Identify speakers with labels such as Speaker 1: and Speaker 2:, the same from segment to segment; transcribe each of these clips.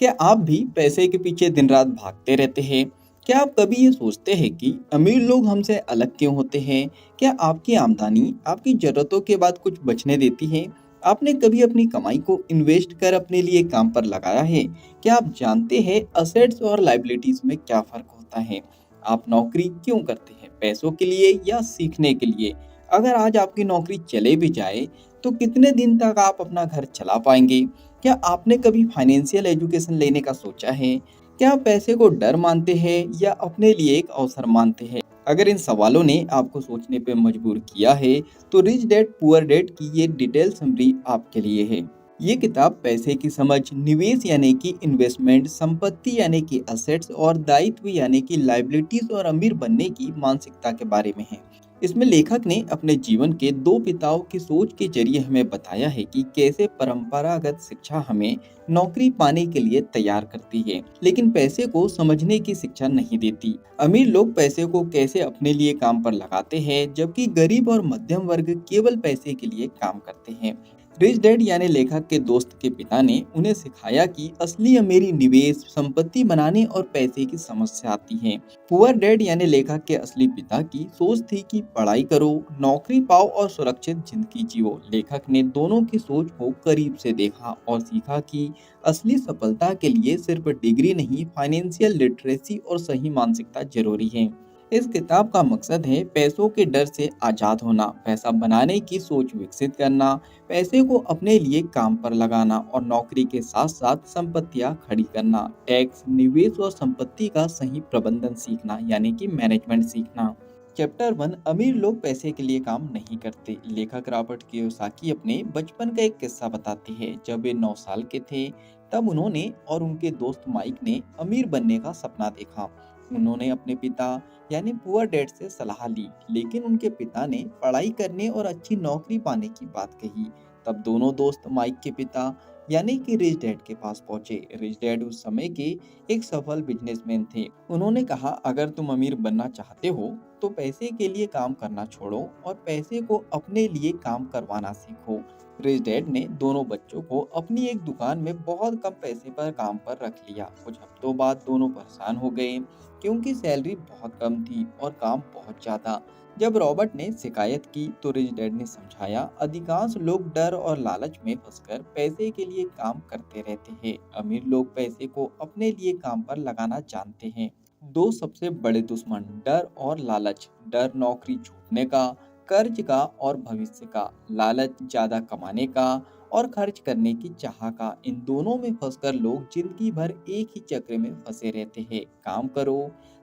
Speaker 1: क्या आप भी पैसे के पीछे दिन रात भागते रहते हैं? क्या आप कभी ये सोचते हैं कि अमीर लोग हमसे अलग क्यों होते हैं? क्या आपकी आमदनी आपकी ज़रूरतों के बाद कुछ बचने देती है? आपने कभी अपनी कमाई को इन्वेस्ट कर अपने लिए काम पर लगाया है? क्या आप जानते हैं असेट्स और लायबिलिटीज़ में क्या फ़र्क होता है? आप नौकरी क्यों करते हैं? पैसों के लिए या सीखने के लिए? अगर आज आपकी नौकरी चले भी जाए, तो कितने दिन तक आप अपना घर चला पाएंगे? क्या आपने कभी फाइनेंशियल एजुकेशन लेने का सोचा है? क्या आप पैसे को डर मानते हैं या अपने लिए एक अवसर मानते हैं? अगर इन सवालों ने आपको सोचने पे मजबूर किया है, तो रिच डैड पुअर डैड की ये डिटेल समरी आपके लिए है। ये किताब पैसे की समझ, निवेश यानी कि इन्वेस्टमेंट, संपत्ति यानी कि असेट्स और दायित्व यानी कि लायबिलिटीज और अमीर बनने की मानसिकता के बारे में है। इसमें लेखक ने अपने जीवन के दो पिताओं की सोच के जरिए हमें बताया है कि कैसे परंपरागत शिक्षा हमें नौकरी पाने के लिए तैयार करती है, लेकिन पैसे को समझने की शिक्षा नहीं देती। अमीर लोग पैसे को कैसे अपने लिए काम पर लगाते हैं, जबकि गरीब और मध्यम वर्ग केवल पैसे के लिए काम करते हैं। रिच डैड यानी लेखक के दोस्त के पिता ने उन्हें सिखाया कि असली अमीरी निवेश, संपत्ति बनाने और पैसे की समझ से आती है। पुअर डैड यानी लेखक के असली पिता की सोच थी कि पढ़ाई करो, नौकरी पाओ और सुरक्षित जिंदगी जियो। लेखक ने दोनों की सोच को करीब से देखा और सीखा कि असली सफलता के लिए सिर्फ डिग्री नहीं, फाइनेंशियल लिटरेसी और सही मानसिकता जरूरी है। इस किताब का मकसद है पैसों के डर से आज़ाद होना, पैसा बनाने की सोच विकसित करना, पैसे को अपने लिए काम पर लगाना और नौकरी के साथ साथ संपत्तियां खड़ी करना, टैक्स, निवेश और संपत्ति का सही प्रबंधन सीखना यानी कि मैनेजमेंट सीखना। चैप्टर 1, अमीर लोग पैसे के लिए काम नहीं करते। लेखक रॉबर्ट कियोसाकी अपने बचपन का एक किस्सा बताते हैं। जब वे 9 साल के थे, तब उन्होंने और उनके दोस्त माइक ने अमीर बनने का सपना देखा। उन्होंने अपने पिता यानी पुअर डैड से सलाह ली, लेकिन उनके पिता ने पढ़ाई करने और अच्छी नौकरी पाने की बात कही। तब दोनों दोस्त माइक के पिता यानी कि रिच डैड के पास पहुंचे। रिच डैड उस समय के एक सफल बिजनेसमैन थे। उन्होंने कहा, अगर तुम अमीर बनना चाहते हो तो पैसे के लिए काम करना छोड़ो और पैसे को अपने लिए काम करवाना सीखो। रिच डैड ने दोनों बच्चों को अपनी एक दुकान में बहुत कम पैसे पर काम पर रख लिया। कुछ हफ्तों बाद दोनों परेशान हो गए क्योंकि सैलरी बहुत कम थी और काम बहुत ज्यादा। जब रॉबर्ट ने शिकायत की तो रिच डैड ने समझाया, अधिकांश लोग डर और लालच में फंसकर पैसे के लिए काम करते रहते हैं। अमीर लोग पैसे को अपने लिए काम पर लगाना जानते हैं। दो सबसे बड़े दुश्मन, डर और लालच। डर नौकरी छूटने का, कर्ज का और भविष्य का। लालच ज्यादा कमाने का और खर्च करने की चाह का। इन दोनों में फंसकर लोग जिंदगी भर एक ही चक्र में फंसे रहते हैं। काम करो,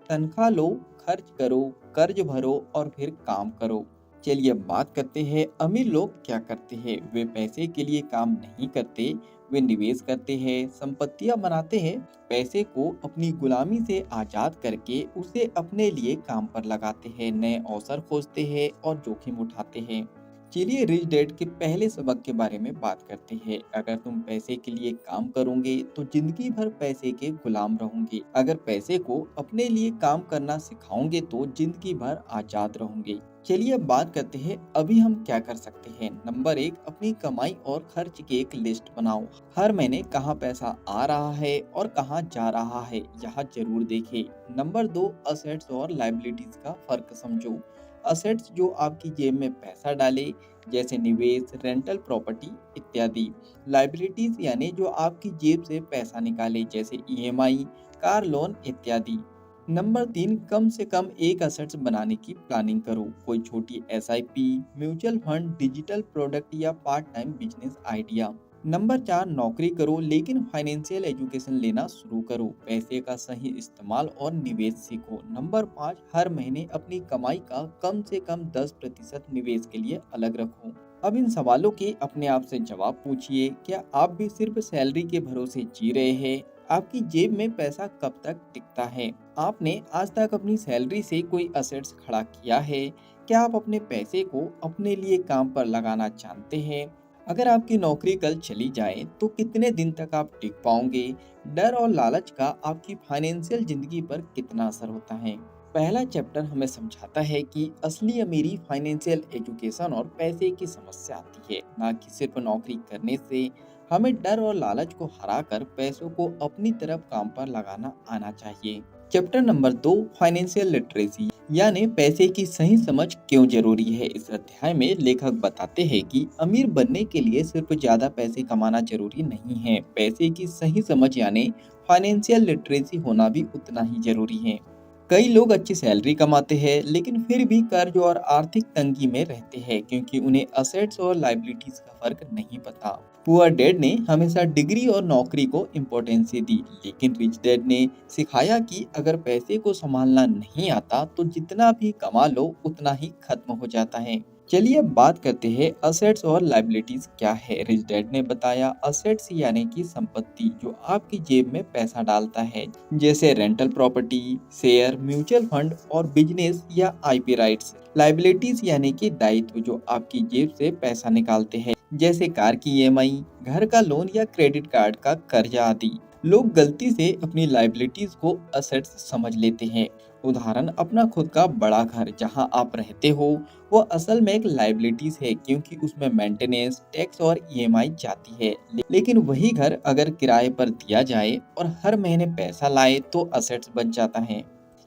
Speaker 1: तनख्वाह लो, खर्च करो, कर्ज भरो और फिर काम करो। चलिए अब बात करते हैं अमीर लोग क्या करते हैं। वे पैसे के लिए काम नहीं करते, वे निवेश करते हैं, संपत्तियां बनाते हैं, पैसे को अपनी गुलामी से आजाद करके उसे अपने लिए काम पर लगाते हैं, नए अवसर खोजते हैं और जोखिम उठाते हैं। चलिए रिच डैड के पहले सबक के बारे में बात करते हैं। अगर तुम पैसे के लिए काम करोगे तो जिंदगी भर पैसे के गुलाम रहोगे। अगर पैसे को अपने लिए काम करना सिखाओगे तो जिंदगी भर आजाद रहोगे। चलिए अब बात करते हैं अभी हम क्या कर सकते हैं। नंबर 1, अपनी कमाई और खर्च की एक लिस्ट बनाओ। हर महीने कहाँ पैसा आ रहा है और कहाँ जा रहा है, यहाँ जरूर देखें। नंबर 2, असेट्स और लायबिलिटीज का फर्क समझो। असेट्स जो आपकी जेब में पैसा डाले, जैसे निवेश, रेंटल प्रॉपर्टी इत्यादि। लायबिलिटीज यानी जो आपकी जेब से पैसा निकाले, जैसे ईएमआई, कार लोन इत्यादि। नंबर 3, कम से कम एक असेट्स बनाने की प्लानिंग करो। कोई छोटी SIP, mutual fund, digital product या part time business idea. Number 4, नौकरी करो लेकिन फाइनेंशियल एजुकेशन लेना शुरू करो। पैसे का सही इस्तेमाल और निवेश सीखो। नंबर 5, हर महीने अपनी कमाई का कम से कम 10% निवेश के लिए अलग रखो। अब इन सवालों के अपने आप से जवाब पूछिए। क्या आप भी सिर्फ सैलरी के भरोसे जी रहे हैं? आपकी जेब में पैसा कब तक टिकता है? आपने आज तक अपनी सैलरी से कोई असेट्स खड़ा किया है? क्या आप अपने पैसे को अपने लिए काम पर लगाना जानते हैं? अगर आपकी नौकरी कल चली जाए तो कितने दिन तक आप टिक पाओगे? डर और लालच का आपकी फाइनेंशियल जिंदगी पर कितना असर होता है? पहला चैप्टर हमें समझाता है कि असली अमीरी फाइनेंशियल एजुकेशन और पैसे की समस्या आती है, ना कि सिर्फ नौकरी करने से। हमें डर और लालच को हराकर पैसों को अपनी तरफ काम पर लगाना आना चाहिए। चैप्टर नंबर 2, फाइनेंशियल लिटरेसी यानी पैसे की सही समझ क्यों जरूरी है। इस अध्याय में लेखक बताते हैं कि अमीर बनने के लिए सिर्फ ज्यादा पैसे कमाना जरूरी नहीं है, पैसे की सही समझ यानी फाइनेंशियल लिटरेसी होना भी उतना ही जरूरी है। कई लोग अच्छी सैलरी कमाते हैं लेकिन फिर भी कर्ज और आर्थिक तंगी में रहते हैं क्योंकि उन्हें असेट्स और लायबिलिटीज का फर्क नहीं पता। पुअर डैड ने हमेशा डिग्री और नौकरी को इम्पोर्टेंस दी, लेकिन रिच डैड ने सिखाया कि अगर पैसे को संभालना नहीं आता तो जितना भी कमा लो उतना ही खत्म हो जाता है। चलिए अब बात करते हैं असेट्स और लायबिलिटीज क्या है। रिच डैड ने बताया असेट्स यानी कि संपत्ति जो आपकी जेब में पैसा डालता है, जैसे rental property, share, mutual fund और बिजनेस या आईपी राइट्स। लायबिलिटीज यानी कि दायित्व जो आपकी जेब से पैसा निकालते हैं, जैसे कार की ईएमआई, घर का लोन या क्रेडिट कार्ड का कर्जा आदि। लोग गलती से अपनी लायबिलिटीज को असेट्स समझ लेते हैं। उदाहरण, अपना खुद का बड़ा घर जहां आप रहते हो वो असल में एक लायबिलिटीज है क्योंकि उसमें मेंटेनेंस, टैक्स और ईएमआई जाती है। लेकिन वही घर अगर किराए पर दिया जाए और हर महीने पैसा लाए तो असेट्स बन जाता है।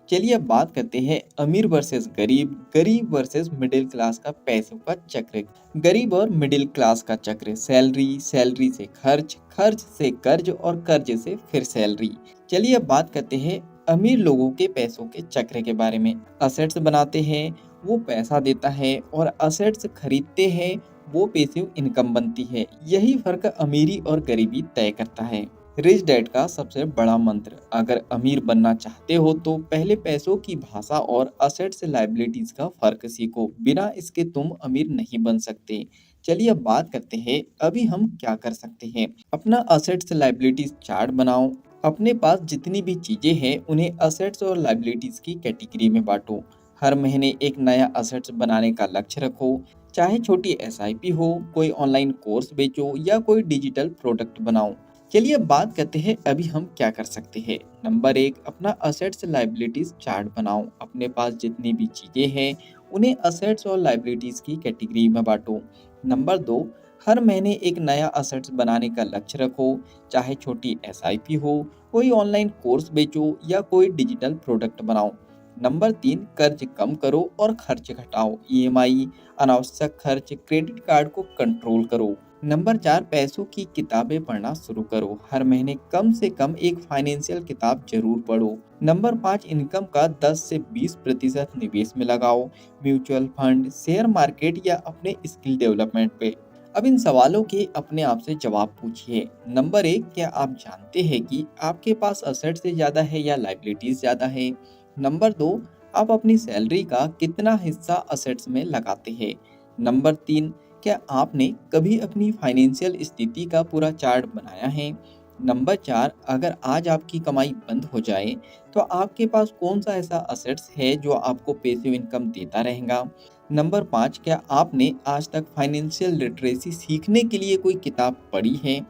Speaker 1: चलिए अब बात करते हैं अमीर वर्सेस गरीब, गरीब वर्सेस मिडिल क्लास का पैसों का चक्र। गरीब और मिडिल क्लास का चक्र, सैलरी, सैलरी से खर्च, खर्च से कर्ज और कर्ज से फिर सैलरी। चलिए अब बात करते हैं अमीर लोगों के पैसों के चक्र के बारे में। असेट्स बनाते हैं, वो पैसा देता है, और असेट्स खरीदते हैं, वो पैसिव इनकम बनती है। यही फर्क अमीरी और गरीबी तय करता है। रिच डैड का सबसे बड़ा मंत्र, अगर अमीर बनना चाहते हो तो पहले पैसों की भाषा और असेट्स लायबिलिटीज का फर्क सीखो, बिना इसके तुम अमीर नहीं बन सकते। चलिए अब बात करते हैं अभी हम क्या कर सकते हैं। अपना असेट्स लायबिलिटीज चार्ट बनाओ। अपने पास जितनी भी चीजें हैं उन्हें असेट्स और लायबिलिटीज की कैटेगरी में बांटो। हर महीने एक नया असेट्स बनाने का लक्ष्य रखो, चाहे छोटी एसआईपी हो, कोई ऑनलाइन कोर्स बेचो या कोई डिजिटल प्रोडक्ट बनाओ। चलिए अब बात करते हैं अभी हम क्या कर सकते हैं। नंबर 1, अपना असेट्स लायबिलिटीज चार्ट बनाओ। अपने पास जितनी भी चीजें हैं उन्हें असेट्स और लायबिलिटीज की कैटेगरी में बांटो। नंबर 2, हर महीने एक नया असेट्स बनाने का लक्ष्य रखो, चाहे छोटी एसआईपी हो, कोई ऑनलाइन कोर्स बेचो या कोई डिजिटल प्रोडक्ट बनाओ। नंबर 3, कर्ज कम करो और खर्च घटाओ। ईएमआई, अनावश्यक खर्च, क्रेडिट कार्ड को कंट्रोल करो। नंबर 4, पैसों की किताबें पढ़ना शुरू करो। हर महीने कम से कम एक फाइनेंशियल किताब जरूर पढ़ो। नंबर 5, इनकम का 10 से 20% निवेश में लगाओ, म्यूचुअल फंड, शेयर मार्केट या अपने स्किल डेवलपमेंट पे। अब इन सवालों के अपने आप से जवाब पूछिए। नंबर 1, क्या आप जानते हैं कि आपके पास असेट से ज़्यादा है या लायबिलिटीज ज़्यादा है? नंबर 2, आप अपनी सैलरी का कितना हिस्सा असेट्स में लगाते हैं? नंबर 3, क्या आपने कभी अपनी फाइनेंशियल स्थिति का पूरा चार्ट बनाया है? नंबर 4, अगर आज आपकी कमाई बंद हो जाए तो आपके पास कौन सा ऐसा असेट्स है जो आपको पैसिव इनकम देता रहेगा? नंबर 5, क्या आपने आज तक फाइनेंशियल लिटरेसी सीखने के लिए कोई किताब पढ़ी है?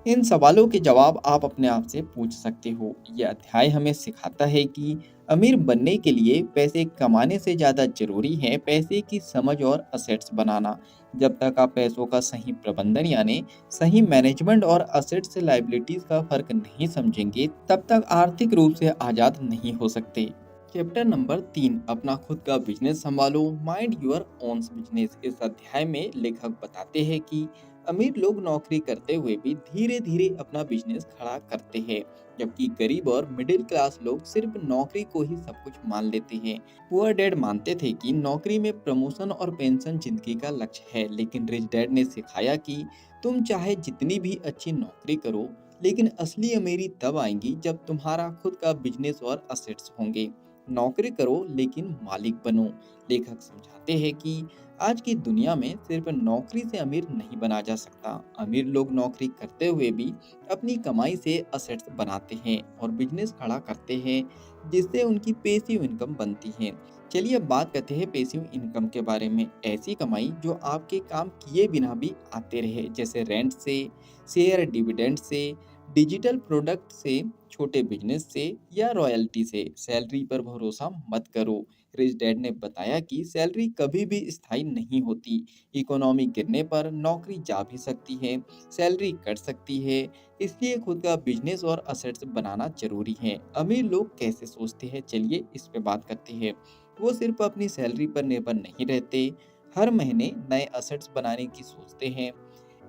Speaker 1: इन सवालों के जवाब आप अपने आप से पूछ सकते हो। यह अध्याय हमें सिखाता है कि अमीर बनने के लिए पैसे कमाने से ज़्यादा जरूरी है पैसे की समझ और असेट्स बनाना। जब तक आप पैसों का सही प्रबंधन यानी सही मैनेजमेंट और असेट्स से लायबिलिटीज का फर्क नहीं समझेंगे, तब तक आर्थिक रूप से आज़ाद नहीं हो सकते। चैप्टर नंबर 3, अपना खुद का बिजनेस संभालो, माइंड योर ओन बिजनेस। इस अध्याय में लेखक बताते हैं कि अमीर लोग नौकरी करते हुए भी धीरे धीरे अपना बिजनेस खड़ा करते हैं, जबकि गरीब और मिडिल क्लास लोग सिर्फ नौकरी को ही सब कुछ मान लेते हैं। पुअर डैड मानते थे कि नौकरी में प्रमोशन और पेंशन जिंदगी का लक्ष्य है, लेकिन रिच डैड ने सिखाया कि तुम चाहे जितनी भी अच्छी नौकरी करो, लेकिन असली अमीरी तब आएगी जब तुम्हारा खुद का बिजनेस और असेट्स होंगे। नौकरी करो लेकिन मालिक बनो। लेखक समझाते हैं कि आज की दुनिया में सिर्फ नौकरी से अमीर नहीं बना जा सकता। अमीर लोग नौकरी करते हुए भी अपनी कमाई से असेट्स बनाते हैं और बिजनेस खड़ा करते हैं, जिससे उनकी पैसिव इनकम बनती है। चलिए अब बात करते हैं पैसिव इनकम के बारे में। ऐसी कमाई जो आपके काम किए बिना भी आते रहे, जैसे रेंट से, शेयर डिविडेंड से, डिजिटल प्रोडक्ट से, छोटे बिजनेस से या रॉयल्टी से सैलरी पर भरोसा मत करो। रिच डैड ने बताया कि सैलरी कभी भी स्थायी नहीं होती। इकोनॉमी गिरने पर नौकरी जा भी सकती है, सैलरी कट सकती है। इसलिए खुद का बिजनेस और असेट्स बनाना जरूरी है। अमीर लोग कैसे सोचते हैं, चलिए इस पे बात करते हैं। वो सिर्फ अपनी सैलरी पर निर्भर नहीं रहते, हर महीने नए असेट्स बनाने की सोचते हैं।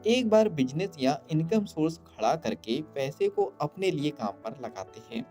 Speaker 1: एक बार बिजनेस या इनकम सोर्स खड़ा करके पैसे को अपने लिए काम पर लगाते हैं।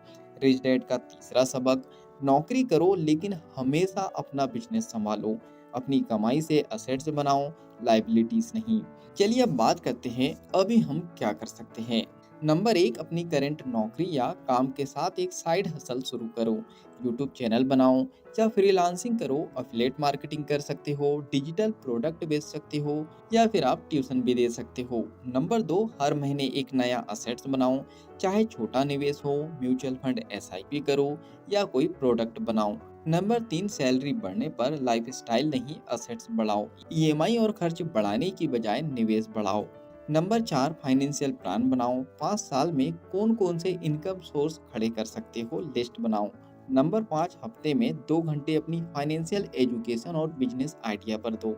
Speaker 1: रिच डैड का तीसरा सबक, नौकरी करो लेकिन हमेशा अपना बिजनेस संभालो। अपनी कमाई से असेट्स बनाओ, लाइबिलिटीज नहीं। चलिए अब बात करते हैं अभी हम क्या कर सकते हैं। नंबर एक, अपनी करंट नौकरी या काम के साथ एक साइड हसल शुरू करो। यूट्यूब चैनल बनाओ या फ्रीलांसिंग करो, एफिलिएट मार्केटिंग कर सकते हो, डिजिटल प्रोडक्ट बेच सकते हो या फिर आप ट्यूशन भी दे सकते हो। नंबर दो, हर महीने एक नया असेट्स बनाओ, चाहे छोटा निवेश हो, म्यूचुअल फंड, एसआईपी करो या कोई प्रोडक्ट बनाओ। नंबर तीन, सैलरी बढ़ने पर लाइफस्टाइल नहीं असेट्स बढ़ाओ। ईएमआई और खर्च बढ़ाने की बजाय निवेश बढ़ाओ। नंबर चार, फाइनेंशियल प्लान बनाओ, 5 साल में कौन कौन से इनकम सोर्स खड़े कर सकते हो लिस्ट बनाओ। नंबर पाँच, हफ्ते में 2 घंटे अपनी फाइनेंशियल एजुकेशन और बिजनेस आइडिया पर दो।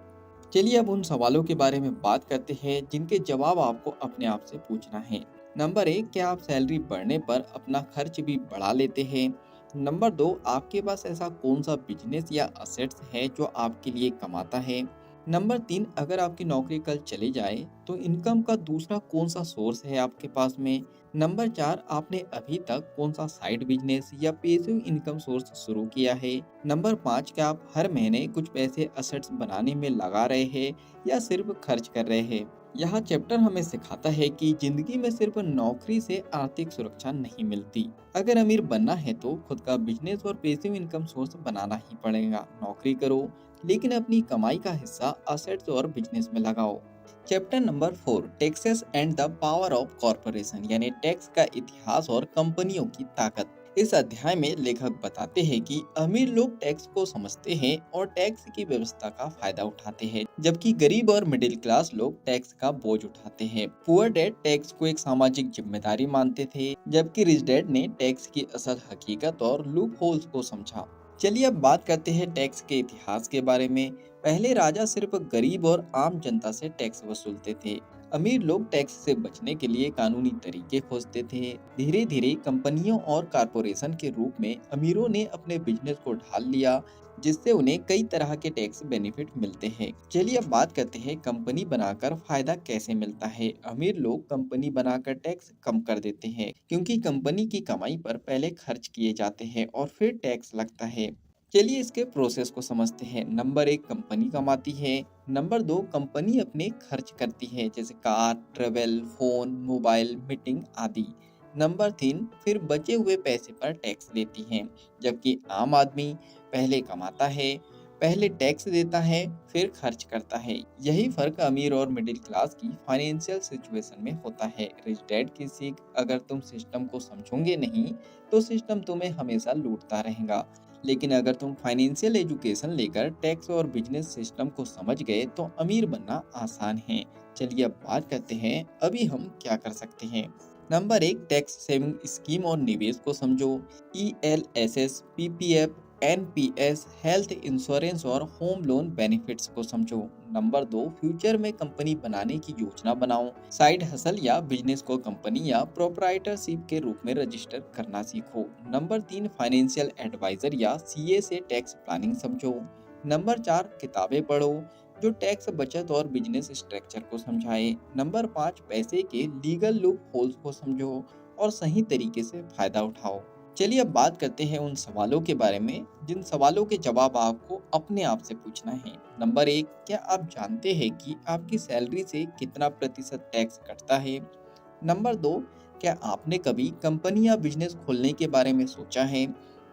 Speaker 1: चलिए अब उन सवालों के बारे में बात करते हैं जिनके जवाब आपको अपने आप से पूछना है। नंबर एक, क्या आप सैलरी बढ़ने पर अपना खर्च भी बढ़ा लेते हैं? नंबर दो, आपके पास ऐसा कौन सा बिजनेस या असेट्स है जो आपके लिए कमाता है? नंबर तीन, अगर आपकी नौकरी कल चली जाए तो इनकम का दूसरा कौन सा सोर्स है आपके पास में? नंबर चार, आपने अभी तक कौन सा साइड बिजनेस या पैसिव इनकम सोर्स शुरू किया है? नंबर पाँच, क्या आप हर महीने कुछ पैसे असेट्स बनाने में लगा रहे हैं या सिर्फ खर्च कर रहे हैं? यह चैप्टर हमें सिखाता है कि जिंदगी में सिर्फ नौकरी से आर्थिक सुरक्षा नहीं मिलती। अगर अमीर बनना है तो खुद का बिजनेस और पैसिव इनकम सोर्स बनाना ही पड़ेगा। नौकरी करो लेकिन अपनी कमाई का हिस्सा असेट्स और बिजनेस में लगाओ। Chapter number 4, taxes and the power of corporation, यानी टैक्स का इतिहास और कंपनियों की ताकत। इस अध्याय में लेखक बताते हैं कि अमीर लोग टैक्स को समझते हैं और टैक्स की व्यवस्था का फायदा उठाते हैं, जबकि गरीब और मिडिल क्लास लोग टैक्स का बोझ उठाते हैं। पुअर डैड टैक्स को एक सामाजिक जिम्मेदारी मानते थे, जबकि रिच डैड ने टैक्स की असल हकीकत और लूप होल्स को समझा। चलिए अब बात करते हैं टैक्स के इतिहास के बारे में। पहले राजा सिर्फ गरीब और आम जनता से टैक्स वसूलते थे। अमीर लोग टैक्स से बचने के लिए कानूनी तरीके खोजते थे। धीरे धीरे कंपनियों और कारपोरेशन के रूप में अमीरों ने अपने बिजनेस को ढाल लिया, जिससे उन्हें कई तरह के टैक्स बेनिफिट मिलते हैं। चलिए अब बात करते हैं कंपनी बनाकर फायदा कैसे मिलता है। अमीर लोग कंपनी बनाकर टैक्स कम कर देते हैं, क्योंकि कंपनी की कमाई पर पहले खर्च किए जाते हैं और फिर टैक्स लगता है। चलिए इसके प्रोसेस को समझते हैं। नंबर एक, कंपनी कमाती है। नंबर दो, कंपनी अपने खर्च करती है, जैसे car, travel, phone, mobile, meeting आदि। नंबर तीन, फिर बचे हुए पैसे पर टैक्स लेती है, जबकि आम आदमी पहले कमाता है, पहले टैक्स देता है, फिर खर्च करता है। यही फर्क अमीर और मिडिल क्लास की फाइनेंशियल सिचुएशन में होता है। रिच डैड की सीख, अगर तुम सिस्टम को समझोगे नहीं तो सिस्टम तुम्हें हमेशा लूटता रहेगा, लेकिन अगर तुम फाइनेंशियल एजुकेशन लेकर टैक्स और बिजनेस सिस्टम को समझ गए तो अमीर बनना आसान है। चलिए अब बात करते हैं अभी हम क्या कर सकते हैं। नंबर एक, टैक्स सेविंग स्कीम और निवेश को समझो। ELSS, PPF, NPS, health insurance और होम लोन बेनिफिट्स को समझो। नंबर दो, फ्यूचर में कंपनी बनाने की योजना बनाओ। साइड हसल या बिजनेस को कंपनी या प्रोप्राइटरशिप के रूप में रजिस्टर करना सीखो। नंबर तीन, फाइनेंशियल एडवाइजर या CA से टैक्स प्लानिंग समझो। नंबर चार, किताबें पढ़ो जो टैक्स, बचत और बिजनेस स्ट्रक्चर को समझाए। नंबर पाँच, पैसे के लीगल लूप होल्स को समझो और सही तरीके से फायदा उठाओ। चलिए अब बात करते हैं उन सवालों के बारे में जिन सवालों के जवाब आपको अपने आप से पूछना है। नंबर एक, क्या आप जानते हैं कि आपकी सैलरी से कितना प्रतिशत टैक्स कटता है? नंबर दो, क्या आपने कभी कंपनी या बिजनेस खोलने के बारे में सोचा है?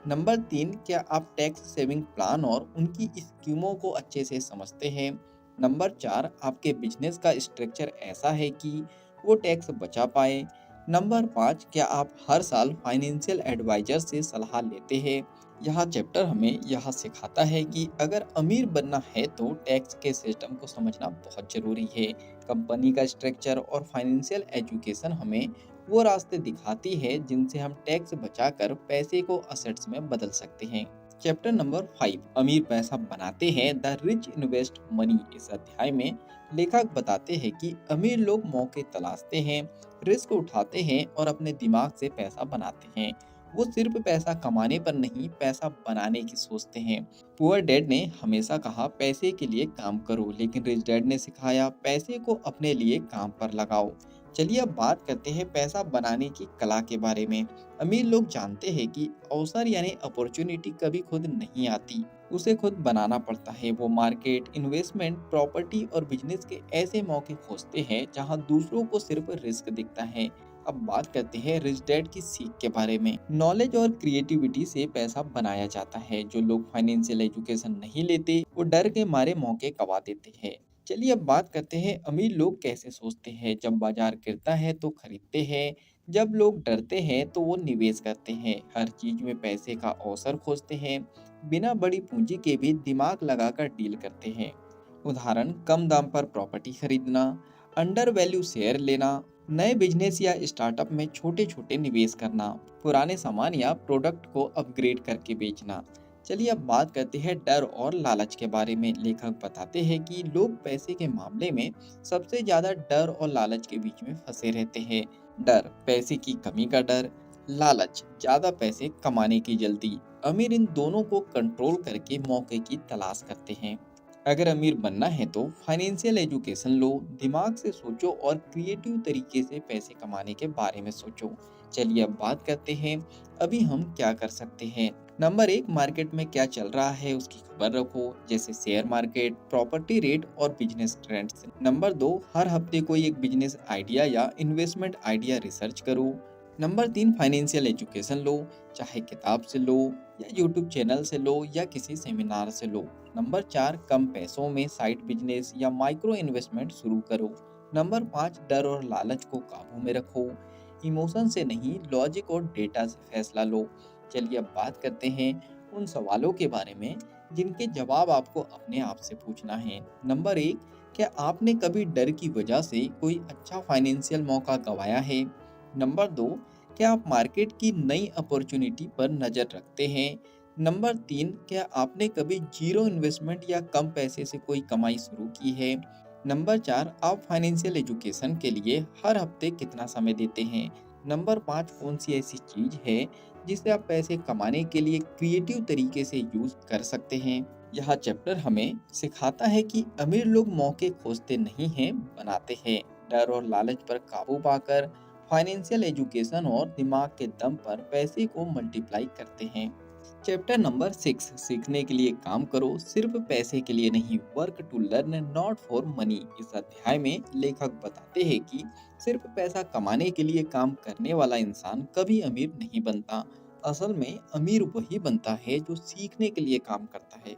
Speaker 1: नंबर तीन, क्या आप टैक्स सेविंग प्लान और उनकी स्कीमों को अच्छे से समझते हैं? नंबर चार, आपके बिजनेस का स्ट्रक्चर ऐसा है कि वो टैक्स बचा पाए? नंबर पाँच, क्या आप हर साल फाइनेंशियल एडवाइजर से सलाह लेते हैं? यह चैप्टर हमें यह सिखाता है कि अगर अमीर बनना है तो टैक्स के सिस्टम को समझना बहुत जरूरी है। कंपनी का स्ट्रक्चर और फाइनेंशियल एजुकेशन हमें वो रास्ते दिखाती है जिनसे हम टैक्स बचाकर पैसे को असेट्स में बदल सकते हैं। चैप्टर नंबर 5, अमीर पैसा बनाते हैं, द रिच इन्वेस्ट मनी। इस अध्याय में लेखक बताते हैं कि अमीर लोग मौके तलाशते हैं, रिस्क उठाते हैं और अपने दिमाग से पैसा बनाते हैं। वो सिर्फ पैसा कमाने पर नहीं, पैसा बनाने की सोचते हैं। पुअर डैड ने हमेशा कहा पैसे के लिए काम करो, लेकिन रिच डैड ने सिखाया पैसे को अपने लिए काम पर लगाओ। चलिए अब बात करते हैं पैसा बनाने की कला के बारे में। अमीर लोग जानते हैं कि अवसर यानी अपॉर्चुनिटी कभी खुद नहीं आती, उसे खुद बनाना पड़ता है। वो मार्केट, इन्वेस्टमेंट, प्रॉपर्टी और बिजनेस के ऐसे मौके खोजते हैं जहां दूसरों को सिर्फ रिस्क दिखता है। अब बात करते हैं रिच डैड की सीख के बारे में। नॉलेज और क्रिएटिविटी से पैसा बनाया जाता है। जो लोग फाइनेंशियल एजुकेशन नहीं लेते वो डर के मारे मौके गवा देते हैं। चलिए अब बात करते हैं अमीर लोग कैसे सोचते हैं। जब बाजार गिरता है तो खरीदते हैं, जब लोग डरते हैं तो वो निवेश करते हैं। हर चीज में पैसे का अवसर खोजते हैं, बिना बड़ी पूंजी के भी दिमाग लगाकर डील करते हैं। उदाहरण, कम दाम पर प्रॉपर्टी खरीदना, अंडर वैल्यू शेयर लेना, नए बिजनेस या स्टार्टअप में छोटे छोटे निवेश करना, पुराने सामान या प्रोडक्ट को अपग्रेड करके बेचना। चलिए अब बात करते हैं डर और लालच के बारे में। लेखक बताते हैं कि लोग पैसे के मामले में सबसे ज्यादा डर और लालच के बीच में फंसे रहते हैं। डर, पैसे की कमी का डर। लालच, ज्यादा पैसे कमाने की जल्दी। अमीर इन दोनों को कंट्रोल करके मौके की तलाश करते हैं। अगर अमीर बनना है तो फाइनेंशियल एजुकेशन लो, दिमाग से सोचो और क्रिएटिव तरीके से पैसे कमाने के बारे में सोचो। चलिए अब बात करते हैं अभी हम क्या कर सकते हैं। नंबर 1, मार्केट में क्या चल रहा है उसकी खबर रखो, जैसे शेयर मार्केट, प्रॉपर्टी रेट और बिजनेस ट्रेंड्स। नंबर 2, हर हफ्ते कोई एक बिजनेस आइडिया या इन्वेस्टमेंट आइडिया रिसर्च करो। नंबर 3, फाइनेंशियल एजुकेशन लो, चाहे किताब से लो या यूट्यूब चैनल से लो या किसी सेमिनार से लो। नंबर 4, कम पैसों में साइड बिजनेस या माइक्रो इन्वेस्टमेंट शुरू करो। नंबर 5, डर और लालच को काबू में रखो, इमोशन से नहीं लॉजिक और डेटा से फैसला लो। चलिए अब बात करते हैं उन सवालों के बारे में जिनके जवाब आपको अपने आप से पूछना है। नंबर 1, क्या आपने कभी डर की वजह से कोई अच्छा फाइनेंशियल मौका गंवाया है? नंबर 2, क्या आप मार्केट की नई अपॉर्चुनिटी पर नज़र रखते हैं? नंबर 3, क्या आपने कभी जीरो इन्वेस्टमेंट या कम पैसे से कोई कमाई शुरू की है? नंबर 4, आप फाइनेंशियल एजुकेशन के लिए हर हफ्ते कितना समय देते हैं? नंबर 5, कौन सी ऐसी चीज़ है जिसे आप पैसे कमाने के लिए क्रिएटिव तरीके से यूज़ कर सकते हैं? यह चैप्टर हमें सिखाता है कि अमीर लोग मौके खोजते नहीं हैं, बनाते हैं। डर और लालच पर काबू पाकर फाइनेंशियल एजुकेशन और दिमाग के दम पर पैसे को मल्टीप्लाई करते हैं। चैप्टर नंबर 6, सीखने के लिए काम करो, सिर्फ पैसे के लिए नहीं। Work to learn, not for money. इस अध्याय में लेखक बताते हैं कि सिर्फ पैसा कमाने के लिए काम करने वाला इंसान कभी अमीर नहीं बनता। असल में अमीर वही बनता है जो सीखने के लिए काम करता है।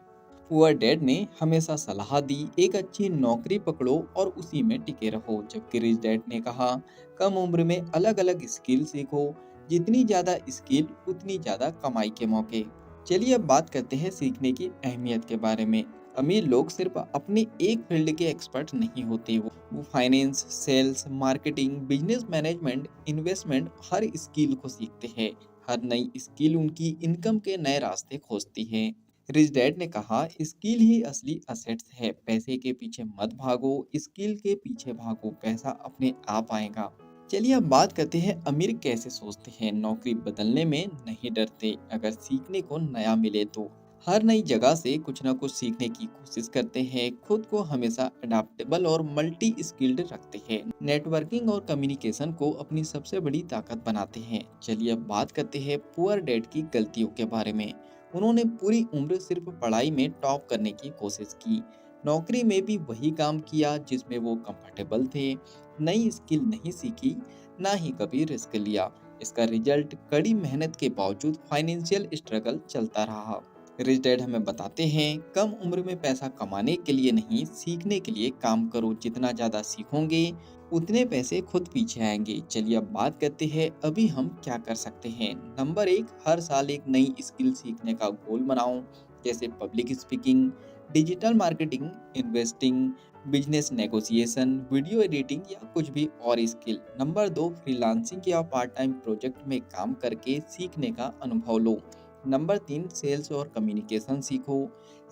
Speaker 1: पुअर डैड ने हमेशा सलाह दी, एक अच्छी नौकरी पकड़ो और उसी में टिके रहो, जबकि रिच डैड ने कहा कम उम्र में अलग अलग स्किल सीखो, जितनी ज्यादा स्किल उतनी ज्यादा कमाई के मौके। चलिए अब बात करते हैं सीखने की अहमियत के बारे में। अमीर लोग सिर्फ अपने एक फील्ड के एक्सपर्ट नहीं होते, वो finance, sales, marketing, business management, investment हर स्किल को सीखते हैं। हर नई स्किल उनकी इनकम के नए रास्ते खोजती है। रिच डैड ने कहा स्किल ही असली असेट्स है, पैसे के पीछे मत भागो, स्किल के पीछे भागो, पैसा अपने आप आएगा। चलिए अब बात करते हैं अमीर कैसे सोचते हैं। नौकरी बदलने में नहीं डरते, अगर सीखने को नया मिले तो। हर नई जगह से कुछ ना कुछ सीखने की कोशिश करते हैं, खुद को हमेशा अडेप्टेबल और मल्टी स्किल्ड रखते हैं। नेटवर्किंग और कम्युनिकेशन को अपनी सबसे बड़ी ताकत बनाते हैं। चलिए अब बात करते हैं पुअर डैड की गलतियों के बारे में। उन्होंने पूरी उम्र सिर्फ पढ़ाई में टॉप करने की कोशिश की, नौकरी में भी वही काम किया जिसमें वो कंफर्टेबल थे, नई स्किल नहीं सीखी, ना ही कभी रिस्क लिया। इसका रिजल्ट कड़ी मेहनत के बावजूद फाइनेंशियल स्ट्रगल चलता रहा। रिच डैड हमें बताते हैं कम उम्र में पैसा कमाने के लिए नहीं, सीखने के लिए काम करो, जितना ज्यादा सीखोगे उतने पैसे खुद पीछे आएंगे। चलिए अब बात करते हैं अभी हम क्या कर सकते हैं। नंबर 1, हर साल एक नई स्किल सीखने का गोल बनाओ, जैसे public speaking, digital marketing, investing, business negotiation, video editing या कुछ भी और स्किल। नंबर 2, फ्रीलांसिंग या पार्ट टाइम प्रोजेक्ट में काम करके सीखने का अनुभव लो। नंबर 3, सेल्स और कम्युनिकेशन सीखो।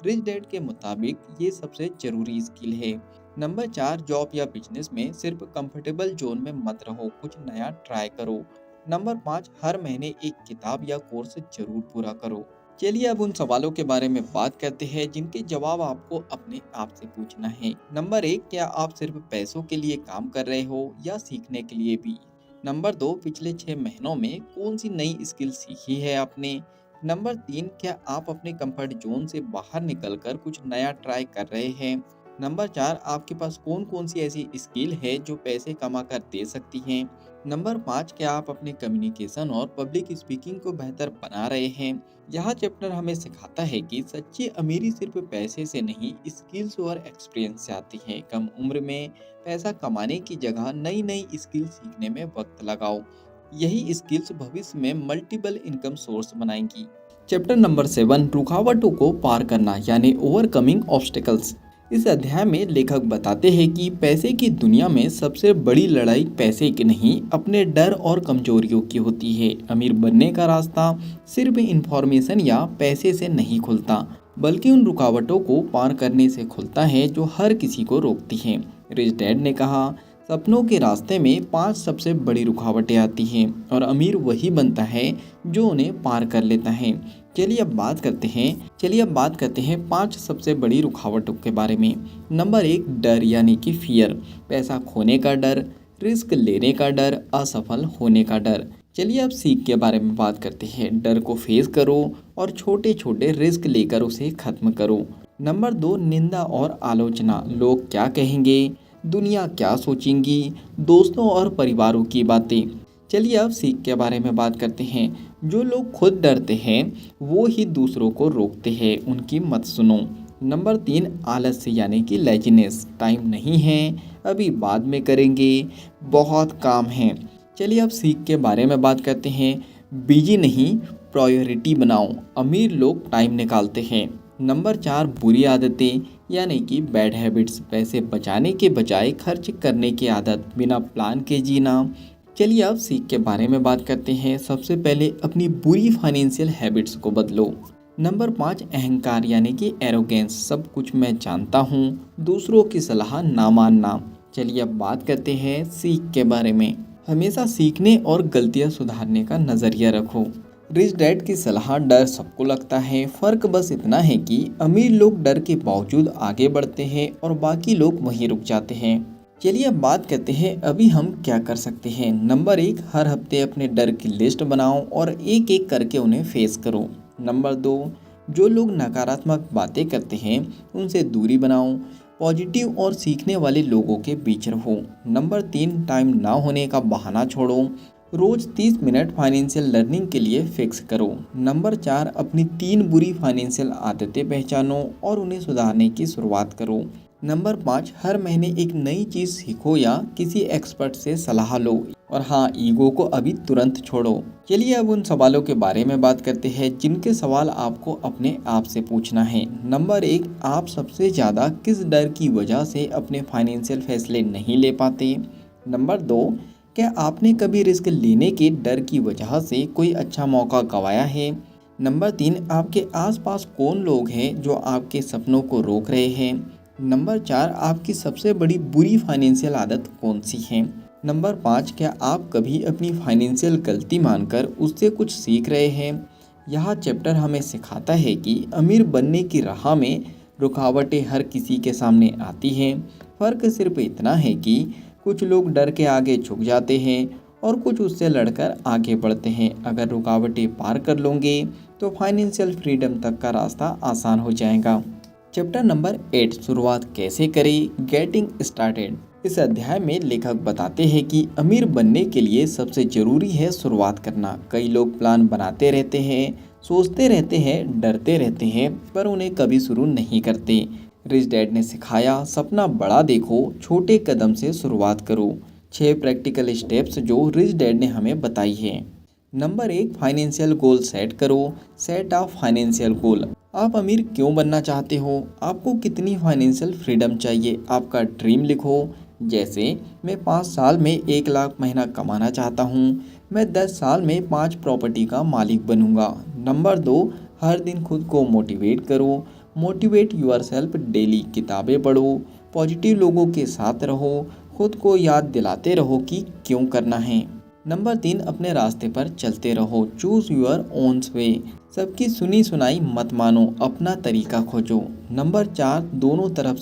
Speaker 1: रिच डैड के मुताबिक ये सबसे ज़रूरी स्किल है। नंबर 4, जॉब या बिजनेस में सिर्फ कंफर्टेबल जोन में मत रहो, कुछ नया ट्राई करो। नंबर 5, हर महीने एक किताब या कोर्स जरूर पूरा करो। चलिए अब उन सवालों के बारे में बात करते हैं जिनके जवाब आपको अपने आप से पूछना है। नंबर 1, क्या आप सिर्फ पैसों के लिए काम कर रहे हो या सीखने के लिए भी? नंबर 2, पिछले 6 महीनों में कौन सी नई स्किल सीखी है आपने? नंबर 3, क्या आप अपने कंफर्ट जोन से बाहर निकलकर कुछ नया ट्राई कर रहे हैं? नंबर 4, आपके पास कौन कौन सी ऐसी स्किल है जो पैसे कमा कर दे सकती हैं? नंबर 5, क्या आप अपने कम्युनिकेशन और पब्लिक स्पीकिंग को बेहतर बना रहे हैं? यह चैप्टर हमें सिखाता है कि सच्ची अमीरी सिर्फ पैसे से नहीं, स्किल्स और एक्सपीरियंस से आती है। कम उम्र में पैसा कमाने की जगह नई नई स्किल सीखने में वक्त लगाओ। यही स्किल्स भविष्य में मल्टीपल इनकम सोर्स बनाएंगी। चैप्टर नंबर 7, रुकावटों को पार करना यानी ओवरकमिंग ऑब्स्टिकल्स। इस अध्याय में लेखक बताते हैं कि पैसे की दुनिया में सबसे बड़ी लड़ाई पैसे की नहीं, अपने डर और कमजोरियों की होती है। अमीर बनने का रास्ता सिर्फ इंफॉर्मेशन या पैसे से नहीं खुलता, बल्कि उन रुकावटों को पार करने से खुलता है जो हर किसी को रोकती हैं। रिच डैड ने कहा, सपनों के रास्ते में 5 सबसे बड़ी रुकावटें आती हैं और अमीर वही बनता है जो उन्हें पार कर लेता है। चलिए अब बात करते हैं 5 सबसे बड़ी रुकावटों के बारे में। नंबर 1, डर यानी कि फियर। पैसा खोने का डर, रिस्क लेने का डर, असफल होने का डर। चलिए अब सीख के बारे में बात करते हैं। डर को फेस करो और छोटे छोटे रिस्क लेकर उसे खत्म करो। नंबर 2, निंदा और आलोचना। लोग क्या कहेंगे, दुनिया क्या सोचेंगी, दोस्तों और परिवारों की बातें। चलिए अब सीख के बारे में बात करते हैं। जो लोग खुद डरते हैं वो ही दूसरों को रोकते हैं, उनकी मत सुनो। नंबर 3, आलस्य यानी कि लेजीनेस। टाइम नहीं है, अभी बाद में करेंगे, बहुत काम है। चलिए अब सीख के बारे में बात करते हैं। बिजी नहीं, प्रायोरिटी बनाओ। अमीर लोग टाइम निकालते हैं। नंबर 4, बुरी आदतें यानी कि बैड हैबिट्स। पैसे बचाने के बजाय खर्च करने की आदत, बिना प्लान के जीना। चलिए अब सीख के बारे में बात करते हैं। सबसे पहले अपनी बुरी फाइनेंशियल हैबिट्स को बदलो। नंबर 5, अहंकार यानी कि एरोगेंस। सब कुछ मैं जानता हूँ, दूसरों की सलाह ना मानना। चलिए अब बात करते हैं सीख के बारे में। हमेशा सीखने और गलतियाँ सुधारने का नज़रिया रखो। रिच डैड की सलाह, डर सबको लगता है, फ़र्क बस इतना है कि अमीर लोग डर के बावजूद आगे बढ़ते हैं और बाकी लोग वहीं रुक जाते हैं। चलिए अब बात करते हैं अभी हम क्या कर सकते हैं। नंबर 1, हर हफ्ते अपने डर की लिस्ट बनाओ और एक एक करके उन्हें फेस करो। नंबर 2, जो लोग नकारात्मक बातें करते हैं उनसे दूरी बनाओ, पॉजिटिव और सीखने वाले लोगों के बीच रहो। नंबर 3, टाइम ना होने का बहाना छोड़ो, रोज 30 मिनट फाइनेंशियल लर्निंग के लिए फिक्स करो। नंबर 4, अपनी 3 बुरी फाइनेंशियल आदतें पहचानो और उन्हें सुधारने की शुरुआत करो। नंबर 5, हर महीने एक नई चीज़ सीखो या किसी एक्सपर्ट से सलाह लो। और हाँ, ईगो को अभी तुरंत छोड़ो। चलिए अब उन सवालों के बारे में बात करते हैं जिनके सवाल आपको अपने आप से पूछना है। नंबर 1, आप सबसे ज़्यादा किस डर की वजह से अपने फाइनेंशियल फैसले नहीं ले पाते? नंबर 2, क्या आपने कभी रिस्क लेने के डर की वजह से कोई अच्छा मौका गंवाया है? नंबर 3, आपके आसपास कौन लोग हैं जो आपके सपनों को रोक रहे हैं? नंबर 4, आपकी सबसे बड़ी बुरी फाइनेंशियल आदत कौन सी है? नंबर 5, क्या आप कभी अपनी फाइनेंशियल गलती मानकर उससे कुछ सीख रहे हैं? यह चैप्टर हमें सिखाता है कि अमीर बनने की राह में रुकावटें हर किसी के सामने आती हैं। फ़र्क सिर्फ इतना है कि कुछ लोग डर के आगे झुक जाते हैं और कुछ उससे लड़कर आगे बढ़ते हैं। अगर रुकावटें पार कर लोगे तो फाइनेंशियल फ्रीडम तक का रास्ता आसान हो जाएगा। चैप्टर नंबर 8, शुरुआत कैसे करें, गेटिंग स्टार्टेड। इस अध्याय में लेखक बताते हैं कि अमीर बनने के लिए सबसे ज़रूरी है शुरुआत करना। कई लोग प्लान बनाते रहते हैं, सोचते रहते हैं, डरते रहते हैं, पर उन्हें कभी शुरू नहीं करते। रिच डैड ने सिखाया, सपना बड़ा देखो, छोटे कदम से शुरुआत करो। 6 प्रैक्टिकल स्टेप्स जो रिच डैड ने हमें बताई है। नंबर 1, फाइनेंशियल गोल सेट करो। Set of financial goal. आप अमीर क्यों बनना चाहते हो? आपको कितनी फाइनेंशियल फ्रीडम चाहिए? आपका ड्रीम लिखो। जैसे मैं 5 साल में 1 लाख महीना कमाना चाहता हूँ। मैं 10 साल में 5 प्रॉपर्टी का मालिक बनूंगा। नंबर 2, हर दिन खुद को मोटिवेट करो। Motivate yourself daily. किताबें पढ़ो, पॉजिटिव लोगों के साथ रहो, खुद को याद दिलाते रहो कि क्यों करना है। नंबर 3, अपने रास्ते पर चलते रहो। Choose your own way. सबकी सुनी सुनाई मत मानो, अपना तरीका खोजो। नंबर 4, दोनों तरफ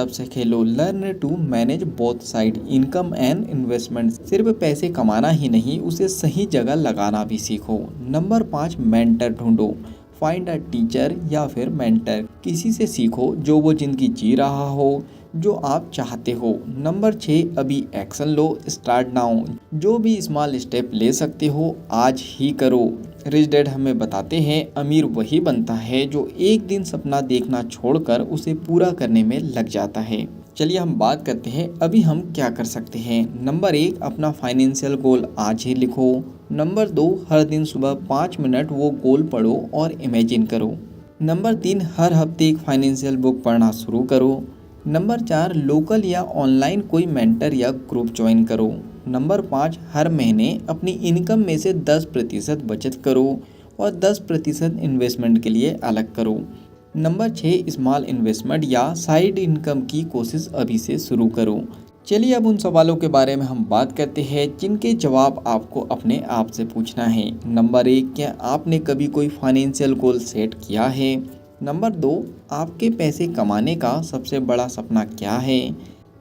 Speaker 1: से खेलो। Learn to manage both side, income and investment. सिर्फ पैसे कमाना ही नहीं, उसे सही जगह लगाना भी सीखो। नंबर 5, मेंटर ढूंढो। फाइंड अ टीचर या फिर मेंटर। किसी से सीखो जो वो जिंदगी जी रहा हो जो आप चाहते हो। नंबर 6, अभी एक्शन लो। Start now. जो भी स्मॉल स्टेप ले सकते हो आज ही करो। रिच डैड हमें बताते हैं अमीर वही बनता है जो एक दिन सपना देखना छोड़कर उसे पूरा करने में लग जाता है। चलिए हम बात करते हैं अभी हम क्या कर सकते हैं। नंबर 1, अपना फाइनेंशियल गोल आज ही लिखो। नंबर 2, हर दिन सुबह 5 मिनट वो गोल पढ़ो और इमेजिन करो। नंबर 3, हर हफ्ते एक फाइनेंशियल बुक पढ़ना शुरू करो। नंबर 4, लोकल या ऑनलाइन कोई मेंटर या ग्रुप ज्वाइन करो। नंबर 5, हर महीने अपनी इनकम में से 10% बचत करो और 10% इन्वेस्टमेंट के लिए अलग करो। नंबर 6, स्मॉल इन्वेस्टमेंट या साइड इनकम की कोशिश अभी से शुरू करो। चलिए अब उन सवालों के बारे में हम बात करते हैं जिनके जवाब आपको अपने आप से पूछना है। नंबर 1, क्या आपने कभी कोई फाइनेंशियल गोल सेट किया है? नंबर 2, आपके पैसे कमाने का सबसे बड़ा सपना क्या है?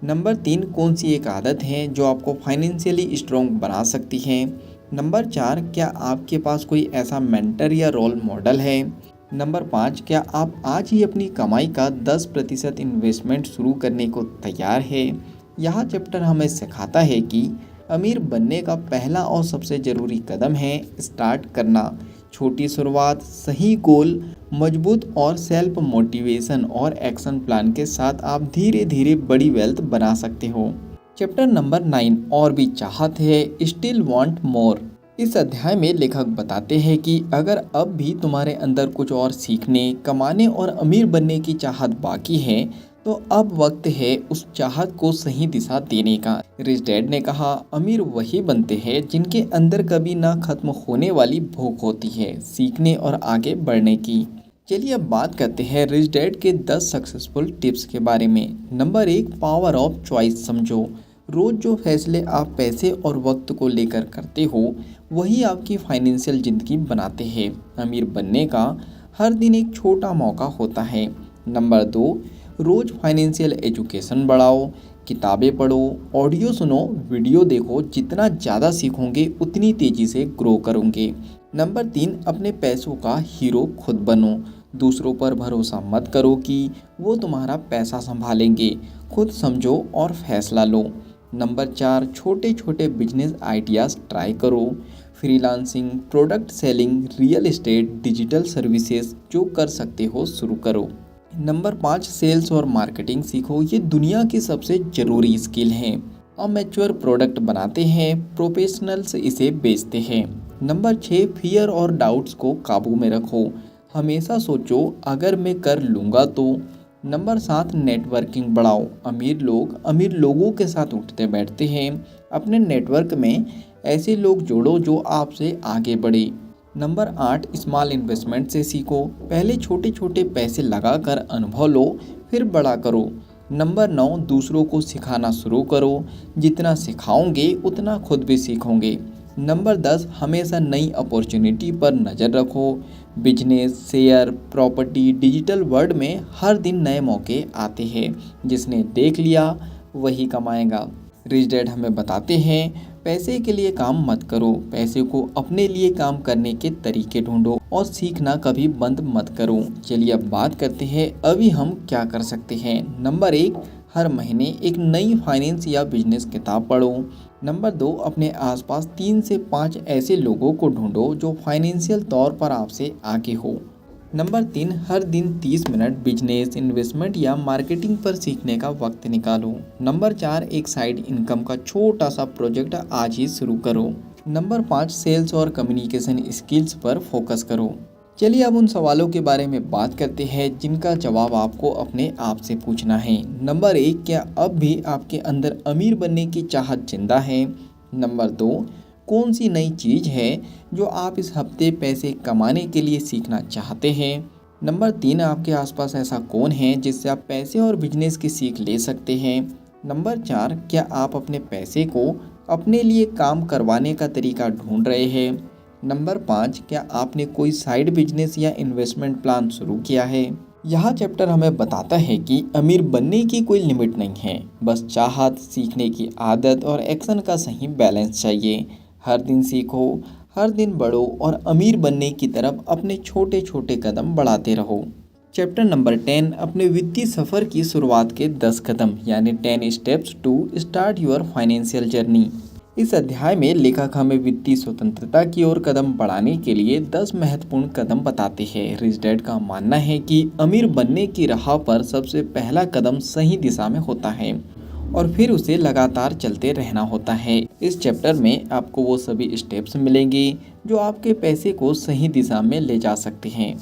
Speaker 1: नंबर 3, कौन सी एक आदत है जो आपको फाइनेंशियली स्ट्रॉन्ग बना सकती है? नंबर 4, क्या आपके पास कोई ऐसा मेंटर या रोल मॉडल है? नंबर 5, क्या आप आज ही अपनी कमाई का 10% इन्वेस्टमेंट शुरू करने को तैयार है? यह चैप्टर हमें सिखाता है कि अमीर बनने का पहला और सबसे ज़रूरी कदम है स्टार्ट करना। छोटी शुरुआत, सही गोल, मजबूत और सेल्फ मोटिवेशन और एक्शन प्लान के साथ आप धीरे धीरे बड़ी वेल्थ बना सकते हो। चैप्टर नंबर 9, और भी चाहत है, स्टिल वांट मोर। इस अध्याय में लेखक बताते हैं कि अगर अब भी तुम्हारे अंदर कुछ और सीखने, कमाने और अमीर बनने की चाहत बाकी है तो अब वक्त है उस चाहत को सही दिशा देने का। रिच डैड ने कहा अमीर वही बनते हैं जिनके अंदर कभी ना खत्म होने वाली भूख होती है सीखने और आगे बढ़ने की। चलिए अब बात करते हैं रिच डैड के 10 सक्सेसफुल टिप्स के बारे में। नंबर 1, पावर ऑफ चॉइस समझो। रोज जो फैसले आप पैसे और वक्त को लेकर करते हो वही आपकी फाइनेंशियल ज़िंदगी बनाते हैं। अमीर बनने का हर दिन एक छोटा मौका होता है। नंबर 2, रोज़ फाइनेंशियल एजुकेशन बढ़ाओ। किताबें पढ़ो, ऑडियो सुनो, वीडियो देखो। जितना ज़्यादा सीखोगे उतनी तेज़ी से ग्रो करोगे। नंबर 3, अपने पैसों का हीरो खुद बनो। दूसरों पर भरोसा मत करो कि वो तुम्हारा पैसा संभालेंगे। खुद समझो और फैसला लो। नंबर 4, छोटे छोटे बिजनेस आइडियाज़ ट्राई करो। Freelancing, product selling, real estate, digital services जो कर सकते हो शुरू करो। नंबर 5, सेल्स और मार्केटिंग सीखो। ये दुनिया की सबसे ज़रूरी स्किल हैं। अमेच्योर प्रोडक्ट बनाते हैं, प्रोफेशनल्स इसे बेचते हैं। नंबर 6, फियर और डाउट्स को काबू में रखो। हमेशा सोचो अगर मैं कर लूँगा तो। नंबर 7, नेटवर्किंग बढ़ाओ। अमीर लोगों के साथ उठते बैठते हैं। अपने नेटवर्क में ऐसे लोग जोड़ो जो आपसे आगे बढ़े। नंबर 8, स्मॉल इन्वेस्टमेंट से सीखो। पहले छोटे छोटे पैसे लगाकर अनुभव लो, फिर बड़ा करो। नंबर 9, दूसरों को सिखाना शुरू करो। जितना सिखाओगे उतना खुद भी सीखोगे। नंबर 10, हमेशा नई अपॉर्चुनिटी पर नज़र रखो। Business, share, property, digital world में हर दिन नए मौके आते हैं। जिसने देख लिया वही कमाएगा। रिच डैड हमें बताते हैं पैसे के लिए काम मत करो, पैसे को अपने लिए काम करने के तरीके ढूंढो और सीखना कभी बंद मत करो। चलिए अब बात करते हैं अभी हम क्या कर सकते हैं। नंबर 1, हर महीने एक नई फाइनेंस या बिजनेस किताब पढ़ो। नंबर 2, अपने आसपास 3 से 5 ऐसे लोगों को ढूंढो जो फाइनेंशियल तौर पर आपसे आगे हो। नंबर 3, हर दिन 30 मिनट बिजनेस, इन्वेस्टमेंट या मार्केटिंग पर सीखने का वक्त निकालो। नंबर 4, एक साइड इनकम का छोटा सा प्रोजेक्ट आज ही शुरू करो। नंबर 5, सेल्स और कम्युनिकेशन स्किल्स पर फोकस करो। चलिए अब उन सवालों के बारे में बात करते हैं जिनका जवाब आपको अपने आप से पूछना है। नंबर 1, क्या अब भी आपके अंदर अमीर बनने की चाहत जिंदा है? नंबर 2, कौन सी नई चीज़ है जो आप इस हफ्ते पैसे कमाने के लिए सीखना चाहते हैं? नंबर 3, आपके आसपास ऐसा कौन है जिससे आप पैसे और बिजनेस की सीख ले सकते हैं? नंबर 4, क्या आप अपने पैसे को अपने लिए काम करवाने का तरीका ढूंढ रहे हैं? नंबर 5, क्या आपने कोई साइड बिजनेस या इन्वेस्टमेंट प्लान शुरू किया है? यह चैप्टर हमें बताता है कि अमीर बनने की कोई लिमिट नहीं है, बस चाहत, सीखने की आदत और एक्शन का सही बैलेंस चाहिए। हर दिन सीखो, हर दिन बढ़ो और अमीर बनने की तरफ अपने छोटे छोटे कदम बढ़ाते रहो। चैप्टर नंबर 10, अपने वित्तीय सफ़र की शुरुआत के 10 कदम यानी 10 steps to start your financial journey. इस अध्याय में लेखक हमें वित्तीय स्वतंत्रता की ओर कदम बढ़ाने के लिए 10 महत्वपूर्ण कदम बताते हैं। रिच डैड का मानना है कि अमीर बनने की राह पर सबसे पहला कदम सही दिशा में होता है और फिर उसे लगातार चलते रहना होता है। इस चैप्टर में आपको वो सभी स्टेप्स मिलेंगे जो आपके पैसे को सही दिशा में ले जा सकते हैं।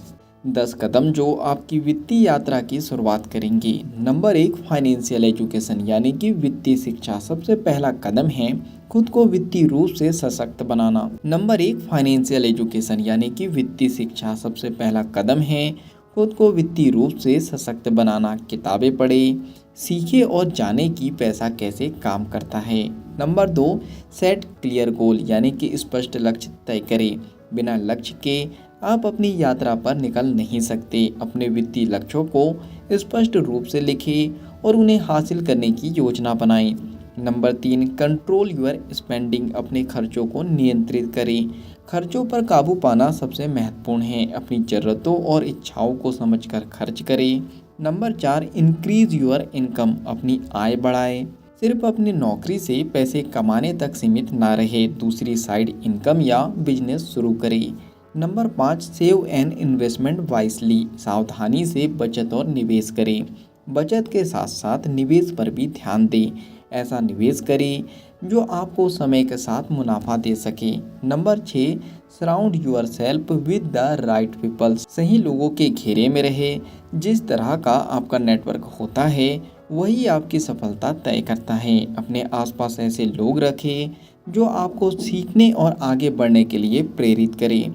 Speaker 1: 10 कदम जो आपकी वित्तीय यात्रा की शुरुआत करेंगे। नंबर 1, फाइनेंशियल एजुकेशन यानी कि वित्तीय शिक्षा। सबसे पहला कदम है खुद को वित्तीय रूप से सशक्त बनाना। नंबर 1, फाइनेंशियल एजुकेशन यानी कि वित्तीय शिक्षा। सबसे पहला कदम है खुद को वित्तीय रूप से सशक्त बनाना। किताबें पढ़ें, सीखें और जाने कि पैसा कैसे काम करता है। नंबर 2, सेट क्लियर गोल यानी कि स्पष्ट लक्ष्य तय करें। बिना लक्ष्य के आप अपनी यात्रा पर निकल नहीं सकते। अपने वित्तीय लक्ष्यों को स्पष्ट रूप से लिखें और उन्हें हासिल करने की योजना बनाएं। Number 3, control your spending. अपने खर्चों को नियंत्रित करें। खर्चों पर काबू पाना सबसे महत्वपूर्ण है। अपनी ज़रूरतों और इच्छाओं को समझकर खर्च करें। Number 4, increase your income. अपनी आय बढ़ाएं। सिर्फ अपनी नौकरी से पैसे कमाने तक सीमित ना रहे, दूसरी साइड इनकम या बिजनेस शुरू करें। Number 5, save and investment wisely. सावधानी से बचत और निवेश करें। बचत के साथ साथ निवेश पर भी ध्यान दें। ऐसा निवेश करें जो आपको समय के साथ मुनाफा दे सके। Number 6, surround yourself with the right people. सही लोगों के घेरे में रहे। जिस तरह का आपका नेटवर्क होता है वही आपकी सफलता तय करता है। अपने आसपास ऐसे लोग रखें जो आपको सीखने और आगे बढ़ने के लिए प्रेरित करें।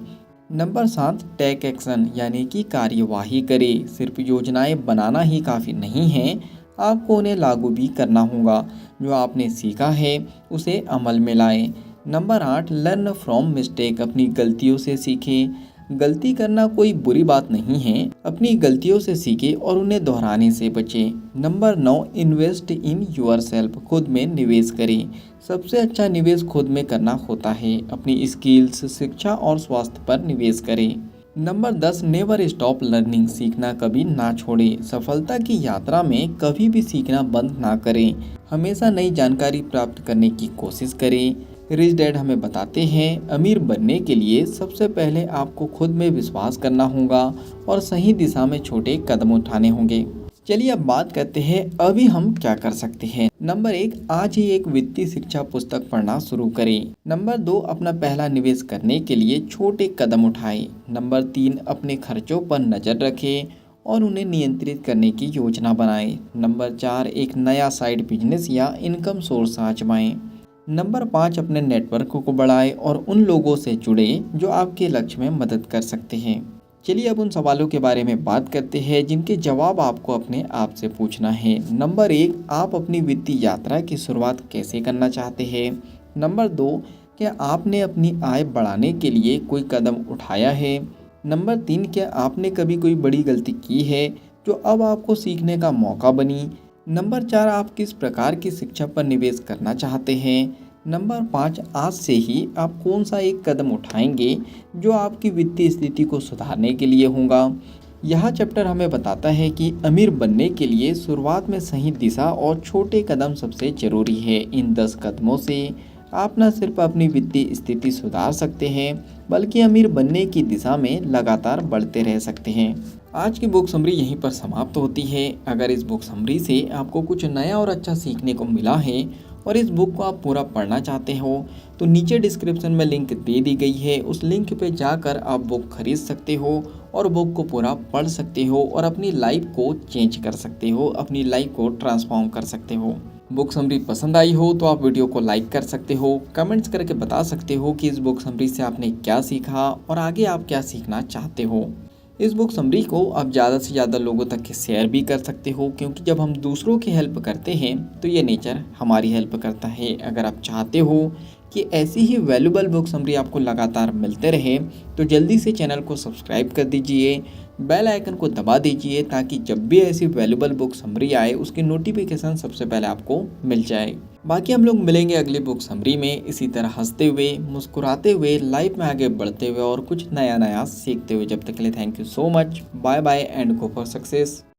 Speaker 1: नंबर 7, टेक एक्शन यानी कि कार्यवाही करें। सिर्फ योजनाएं बनाना ही काफ़ी नहीं है, आपको उन्हें लागू भी करना होगा। जो आपने सीखा है उसे अमल में लाएं। Number 8, learn from mistake. अपनी गलतियों से सीखें। गलती करना कोई बुरी बात नहीं है, अपनी गलतियों से सीखें और उन्हें दोहराने से बचें। Number 9, invest in your self. खुद में निवेश करें। सबसे अच्छा निवेश खुद में करना होता है। अपनी स्किल्स, शिक्षा और स्वास्थ्य पर निवेश करें। Number 10, never stop learning. सीखना कभी ना छोड़ें। सफलता की यात्रा में कभी भी सीखना बंद ना करें। हमेशा नई जानकारी प्राप्त करने की कोशिश करें। रिच डैड हमें बताते हैं अमीर बनने के लिए सबसे पहले आपको खुद में विश्वास करना होगा और सही दिशा में छोटे कदम उठाने होंगे। चलिए अब बात करते हैं अभी हम क्या कर सकते हैं। नंबर 1, आज ही एक वित्तीय शिक्षा पुस्तक पढ़ना शुरू करें। नंबर 2, अपना पहला निवेश करने के लिए छोटे कदम उठाएं। नंबर 3, अपने खर्चों पर नज़र रखें और उन्हें नियंत्रित करने की योजना बनाएं। नंबर 4, एक नया साइड बिजनेस या इनकम सोर्स आजमाएं। नंबर 5, अपने नेटवर्क को बढ़ाएं और उन लोगों से जुड़े जो आपके लक्ष्य में मदद कर सकते हैं। चलिए अब उन सवालों के बारे में बात करते हैं जिनके जवाब आपको अपने आप से पूछना है। नंबर 1, आप अपनी वित्तीय यात्रा की शुरुआत कैसे करना चाहते हैं? नंबर 2, क्या आपने अपनी आय बढ़ाने के लिए कोई कदम उठाया है? नंबर 3, क्या आपने कभी कोई बड़ी गलती की है जो अब आपको सीखने का मौका बनी? नंबर 4, आप किस प्रकार की शिक्षा पर निवेश करना चाहते हैं? नंबर 5, आज से ही आप कौन सा एक कदम उठाएंगे जो आपकी वित्तीय स्थिति को सुधारने के लिए होगा। यह चैप्टर हमें बताता है कि अमीर बनने के लिए शुरुआत में सही दिशा और छोटे कदम सबसे ज़रूरी है। इन 10 कदमों से आप न सिर्फ अपनी वित्तीय स्थिति सुधार सकते हैं बल्कि अमीर बनने की दिशा में लगातार बढ़ते रह सकते हैं। आज की बुक समरी यहीं पर समाप्त होती है। अगर इस बुक समरी से आपको कुछ नया और अच्छा सीखने को मिला है और इस बुक को आप पूरा पढ़ना चाहते हो तो नीचे डिस्क्रिप्शन में लिंक दे दी गई है, उस लिंक पे जाकर आप बुक खरीद सकते हो और बुक को पूरा पढ़ सकते हो और अपनी लाइफ को चेंज कर सकते हो, अपनी लाइफ को ट्रांसफॉर्म कर सकते हो। बुक समरी पसंद आई हो तो आप वीडियो को लाइक कर सकते हो, कमेंट्स करके बता सकते हो कि इस बुक समरी से आपने क्या सीखा और आगे आप क्या सीखना चाहते हो। इस बुक समरी को आप ज़्यादा से ज़्यादा लोगों तक शेयर भी कर सकते हो, क्योंकि जब हम दूसरों की हेल्प करते हैं तो ये नेचर हमारी हेल्प करता है। अगर आप चाहते हो कि ऐसी ही वैल्यूबल बुक समरी आपको लगातार मिलते रहे तो जल्दी से चैनल को सब्सक्राइब कर दीजिए, बेल आइकन को दबा दीजिए, ताकि जब भी ऐसी वैल्यूबल बुक समरी आए उसकी नोटिफिकेशन सबसे पहले आपको मिल जाए। बाकी हम लोग मिलेंगे अगली बुक समरी में इसी तरह हंसते हुए, मुस्कुराते हुए, लाइफ में आगे बढ़ते हुए और कुछ नया नया सीखते हुए। जब तक के लिए thank you so much, bye bye and go for success.